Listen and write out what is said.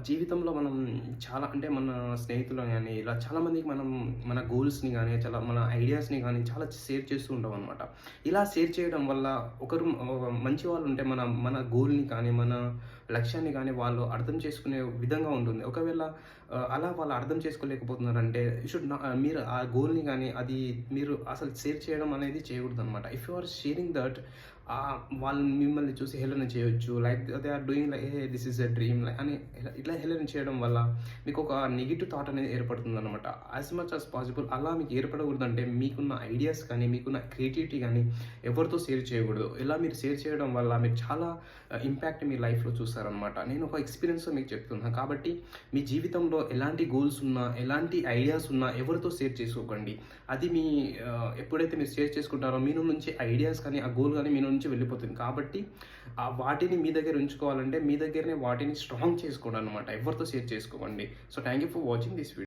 జీవితంలో మనం చాలా అంటే మన స్నేహితులను గానీ, ఇలా చాలామందికి మనం మన గోల్స్‌ని గానీ, మన ఐడియాస్‌ని గానీ చాలా షేర్ చేస్తూ ఉంటామనమాట. ఇలా షేర్ చేయడం వల్ల ఒకరు మంచి వాళ్ళుంటే మన గోల్‌ని కానీ, మన లక్ష్యాన్ని గానీ వాళ్ళు అర్థం చేసుకునే విధంగా ఉంటుంది. ఒకవేళ అలా వాళ్ళు అర్థం చేసుకోలేకపోతున్నారంటే మీరు ఆ గోల్‌ని గానీ, అది మీరు అసలు షేర్ చేయడం అనేది చేయకూడదనమాట. If you are sharing that వాళ్ళు మిమ్మల్ని చూసి హేళన చేయొచ్చు. Like they are doing like hey this is a dream అని ఇట్లా హేళన చేయడం వల్ల మీకు ఒక నెగెటివ్ థాట్ అనేది ఏర్పడుతుందనమాట. యాజ్ మచ్ యాజ్ పాసిబుల్ అలా మీకు ఏర్పడకూడదంటే మీకున్న ఐడియాస్ కానీ, మీకున్న క్రియేటివిటీ కానీ ఎవరితో షేర్ చేయకూడదు. ఇలా మీరు షేర్ చేయడం వల్ల మీరు చాలా ఇంపాక్ట్ మీ లైఫ్‌లో చూస్తారనమాట. నేను ఒక ఎక్స్‌పీరియన్స్‌తో మీకు చెప్తున్నా. కాబట్టి మీ జీవితంలో ఎలాంటి గోల్స్ ఉన్నా, ఎలాంటి ఐడియాస్ ఉన్నా ఎవరితో షేర్ చేసుకోకండి. అది ఎప్పుడైతే మీరు షేర్ చేసుకుంటారో మీ నుంచి ఐడియాస్ కానీ, ఆ గోల్ కానీ మీ నుంచి వెళ్ళిపోతుంది. కాబట్టి వాటిని మీ దగ్గర ఉంచుకోవాలంటే మీ దగ్గరనే వాటిని స్ట్రాంగ్ చేసుకోండనమాట. ఎవరితో షేర్ చేసుకోకండి. So thank you for watching this video.